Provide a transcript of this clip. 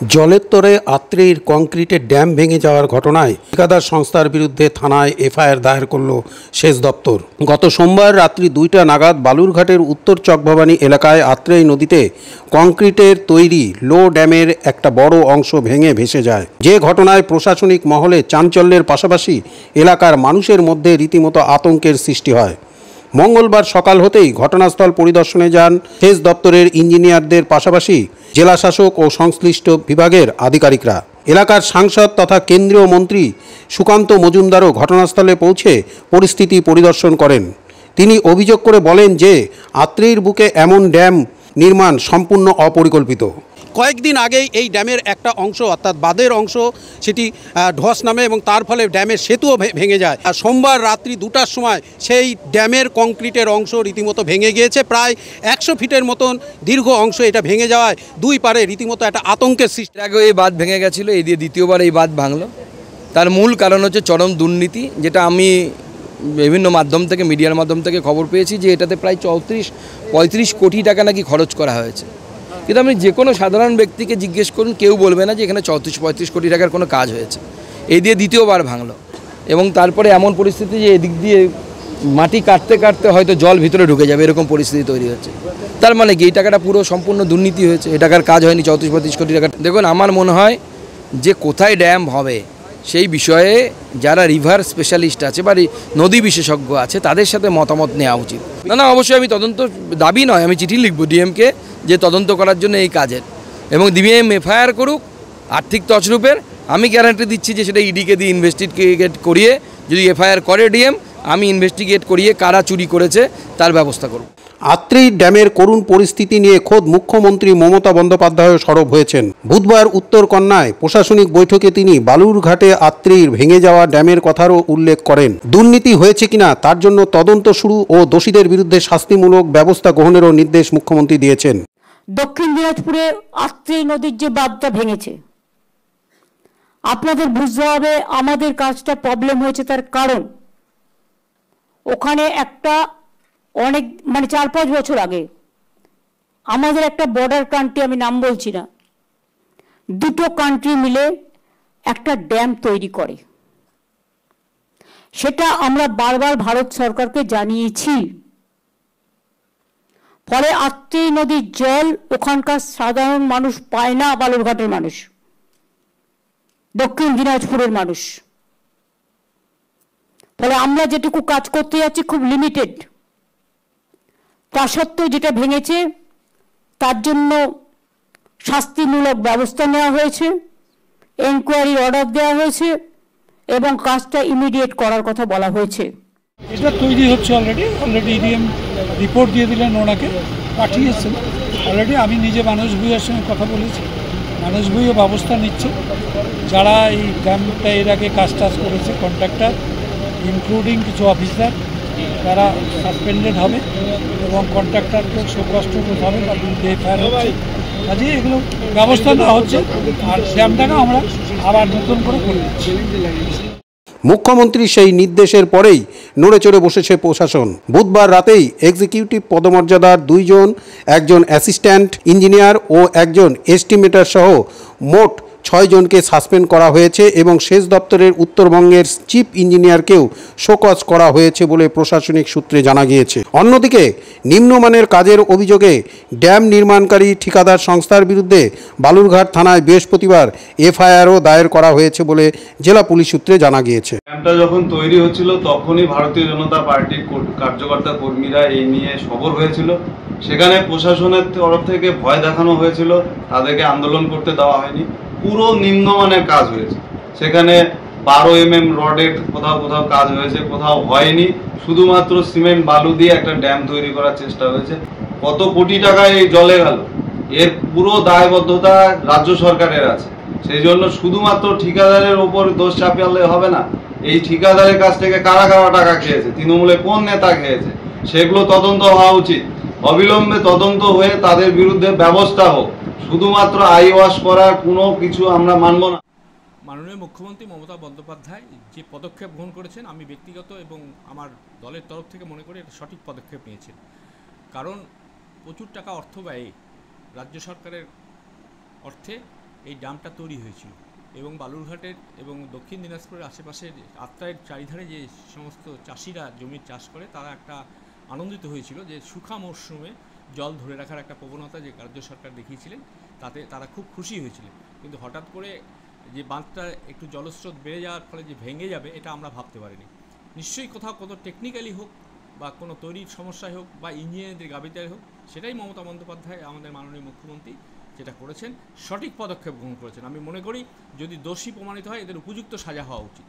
জলের তরে আত্রেইর কংক্রিটের ড্যাম ভেঙে যাওয়ার ঘটনায় ঠিকাদার সংস্থার বিরুদ্ধে থানায় এফআইআর দায়ের করল সেচ দপ্তর। গত সোমবার রাত্রি 2টা নাগাদ বালুরঘাটের উত্তর চকভবানী এলাকায় আত্রেই নদীতে কংক্রিটের তৈরি লো ড্যামের একটা বড় অংশ ভেঙে ভেসে যায়। যে ঘটনায় প্রশাসনিক মহলে চাঞ্চল্যের পাশাপাশি এলাকার মানুষের মধ্যে রীতিমতো আতঙ্কের সৃষ্টি হয়। মঙ্গলবার সকাল হতেই ঘটনাস্থল পরিদর্শনে যান সেচ দপ্তরের ইঞ্জিনিয়ারদের পাশাপাশি জেলাশাসক ও সংশ্লিষ্ট বিভাগের আধিকারিকরা। এলাকার সাংসদ তথা কেন্দ্রীয় মন্ত্রী সুকান্ত মজুমদারও ঘটনাস্থলে পৌঁছে পরিস্থিতি পরিদর্শন করেন। তিনি অভিযোগ করে বলেন যে আত্রেইর বুকে এমন ড্যাম নির্মাণ সম্পূর্ণ অপরিকল্পিত। কয়েকদিন আগেই এই ড্যামের একটা অংশ অর্থাৎ বাঁধের অংশ সেটি ধস নামে এবং তার ফলে ড্যামের সেতুও ভেঙে যায়। আর সোমবার রাত্রি 2টার সময় সেই ড্যামের কংক্রিটের অংশ রীতিমতো ভেঙে গিয়েছে। প্রায় 100 ফিটের মতন দীর্ঘ অংশ এটা ভেঙে যাওয়ায় দুই পারে রীতিমতো একটা আতঙ্কের সৃষ্টি। আগে এই বাঁধ ভেঙে গেছিলো, এই দিয়ে দ্বিতীয়বার এই বাঁধ ভাঙলো। তার মূল কারণ হচ্ছে চরম দুর্নীতি, যেটা আমি বিভিন্ন মাধ্যম থেকে মিডিয়ার মাধ্যম থেকে খবর পেয়েছি যে এটাতে প্রায় 34-35 কোটি টাকা নাকি খরচ করা হয়েছে। কিন্তু আপনি যে কোনো সাধারণ ব্যক্তিকে জিজ্ঞেস করুন, কেউ বলবে না যে এখানে 34-35 কোটি টাকার কোনো কাজ হয়েছে। এই দিয়ে দ্বিতীয়বার ভাঙলো এবং তারপরে এমন পরিস্থিতি যে এদিক দিয়ে মাটি কাটতে কাটতে হয়তো জল ভিতরে ঢুকে যাবে, এরকম পরিস্থিতি তৈরি হচ্ছে। তার মানে কি এই টাকাটা পুরো সম্পূর্ণ দুর্নীতি হয়েছে, এই টাকার কাজ হয়নি 34-35 কোটি টাকা। দেখুন, আমার মনে হয় যে কোথায় ড্যাম হবে সেই বিষয়ে যারা রিভার স্পেশালিস্ট আছে বা নদী বিশেষজ্ঞ আছে তাদের সাথে মতামত নেওয়া উচিত। না, অবশ্যই আমি তদন্ত দাবি নয়, আমি চিঠি লিখব ডিএমকে যে তদন্ত করার জন্য এই কাজের, এবং ডিএম এফআইআর করুক আর্থিক তছরূপের। আমি গ্যারান্টি দিচ্ছি যে সেটা ইডিকে দিয়ে ইনভেস্টিগেট করিয়ে, যদি এফআইআর করে ডিএম, আমি ইনভেস্টিগেট করিয়ে কারা চুরি করেছে তার ব্যবস্থা করব। আত্রেই ড্যামের করুণ পরিস্থিতি নিয়ে খোদ মুখ্যমন্ত্রী মমতা বন্দ্যোপাধ্যায় সরব হয়েছেন। বুধবার উত্তরকন্যায় প্রশাসনিক বৈঠকে তিনি বালুরঘাটে আত্রেইর ভেঙে যাওয়া ড্যামের কথারও উল্লেখ করেন। দুর্নীতি হয়েছে কিনা তার জন্য তদন্ত শুরু ও দোষীদের বিরুদ্ধে শাস্তিমূলক ব্যবস্থা গ্রহণেরও নির্দেশ মুখ্যমন্ত্রী দিয়েছেন। দক্ষিণ দিনাজপুরে আত্রেই নদীর যে বাঁধটা ভেঙেছে, আপনাদের বুঝতে হবে আমাদের কাজটা প্রবলেম হয়েছে তার কারণ ওখানে একটা অনেক 4-5 বছর আগে আমাদের একটা বর্ডার কান্ট্রি, আমি নাম বলছি না, দুটো কান্ট্রি মিলে একটা ড্যাম তৈরি করে। সেটা আমরা বারবার ভারত সরকারকে জানিয়েছি। ফলে আত্রেই নদীর জল ওখানকার সাধারণ মানুষ পায় না, বালুরঘাটের মানুষ, দক্ষিণ দিনাজপুরের মানুষ। ফলে আমরা যেটুকু কাজ করতে যাচ্ছি খুব লিমিটেড। তা সত্ত্বেও যেটা ভেঙেছে তার জন্য শাস্তিমূলক ব্যবস্থা নেওয়া হয়েছে, এনকোয়ারির অর্ডার দেওয়া হয়েছে এবং কাজটা ইমিডিয়েট করার কথা বলা হয়েছে। এটা তৈরি হচ্ছে অলরেডি ইডিএম রিপোর্ট দিয়ে দিলেন, ওনাকে পাঠিয়েছেন অলরেডি। আমি নিজে মানস ভূঁইয়ার সঙ্গে কথা বলেছি, মানস ভূঁইয়া ব্যবস্থা নিচ্ছে। যারা এই ড্যামটা এর আগে কাজ করেছে কন্ট্রাক্টর ইনক্লুডিং কিছু অফিসার, তারা সাসপেন্ডেড হবে এবং কন্ট্রাক্টরকে শোকষ্ট করতে হবে, তার বিরুদ্ধে এফআইআর হচ্ছে। কাজে এগুলো ব্যবস্থা নেওয়া হচ্ছে আর ড্যামটাকে আমরা আবার নতুন করে দিচ্ছি। মুখ্যমন্ত্রীর সেই নির্দেশের পরেই নড়ে চড়ে বসেছে প্রশাসন। বুধবার রাতেই এক্সিকিউটিভ পদমর্যাদার 2 জন, একজন অ্যাসিস্ট্যান্ট ইঞ্জিনিয়ার ও একজন এস্টিমেটর সহ মোট 6 জনকে সাসপেন্ড করা হয়েছে এবং সেচ দপ্তরের উত্তরবঙ্গের চিফ ইঞ্জিনিয়ারকেও শোকজ করা হয়েছে বলে প্রশাসনিক সূত্রে জানা গিয়েছে। অন্যদিকে নিম্নমানের কাজের অভিযোগে ড্যাম নির্মাণকারী ঠিকাদার সংস্থার বিরুদ্ধে বালুরঘাট থানায় বৃহস্পতিবার এফআইআরও দায়ের করা হয়েছে বলে জেলা পুলিশ সূত্রে জানা গিয়েছে। ড্যামটা যখন তৈরি হচ্ছিল তখনই ভারতীয় জনতা পার্টির কার্যকর্তা কর্মীরা এই নিয়ে সরব হয়েছিল। সেখানে প্রশাসনের তরফ থেকে ভয় দেখানো হয়েছিল, তাদেরকে আন্দোলন করতে দেওয়া হয়নি। পুরো নিম্নমানের কাজ হয়েছে, সেখানে 12 mm রডের কোথাও কোথাও কাজ হয়েছে, কোথাও হয়নি। শুধুমাত্র সিমেন্ট বালু দিয়ে একটা ড্যাম তৈরি করার চেষ্টা হয়েছে। কত কোটি টাকা এই জলে গেল, এর পুরো দায়বদ্ধতা রাজ্য সরকারের আছে। সেই জন্য শুধুমাত্র ঠিকাদারের ওপর দোষ চাপালে হবে না। এই ঠিকাদারের কাছ থেকে কারা কারা টাকা খেয়েছে, তৃণমূলে কোন নেতা খেয়েছে, সেগুলো তদন্ত হওয়া উচিত। অবিলম্বে তদন্ত হয়ে তাদের বিরুদ্ধে ব্যবস্থা হোক। শুধুমাত্র আই ওয়াশ করার কোনো কিছু আমরা মানব না। মাননীয় মুখ্যমন্ত্রী মমতা বন্দ্যোপাধ্যায় যে পদক্ষেপ গ্রহণ করেছেন, আমি ব্যক্তিগত এবং আমার দলের তরফ থেকে মনে করি এটা সঠিক পদক্ষেপ নিয়েছেন। কারণ প্রচুর টাকা অর্থ ব্যয়ে রাজ্য সরকারের অর্থে এই ড্যামটা তৈরি হয়েছিল এবং বালুরঘাটের এবং দক্ষিণ দিনাজপুরের আশেপাশের আত্রায়ের চারিধারে যে সমস্ত চাষিরা জমির চাষ করে তারা একটা আনন্দিত হয়েছিল যে শুখা মরশুমে জল ধরে রাখার একটা প্রবণতা যে রাজ্য সরকার দেখিয়েছিলেন, তাতে তারা খুব খুশি হয়েছিলেন। কিন্তু হঠাৎ করে যে বাঁধটা একটু জলস্রোত বেড়ে যাওয়ার ফলে যে ভেঙে যাবে এটা আমরা ভাবতে পারিনি। নিশ্চয়ই কোথাও কত টেকনিক্যালি হোক বা কোনো তৈরির সমস্যায় হোক বা ইঞ্জিনিয়ারদের গাফিলতিতে হোক, সেটাই মমতা বন্দ্যোপাধ্যায় আমাদের মাননীয় মুখ্যমন্ত্রী যেটা করেছেন সঠিক পদক্ষেপ গ্রহণ করেছেন। আমি মনে করি যদি দোষী প্রমাণিত হয় এদের উপযুক্ত সাজা হওয়া উচিত।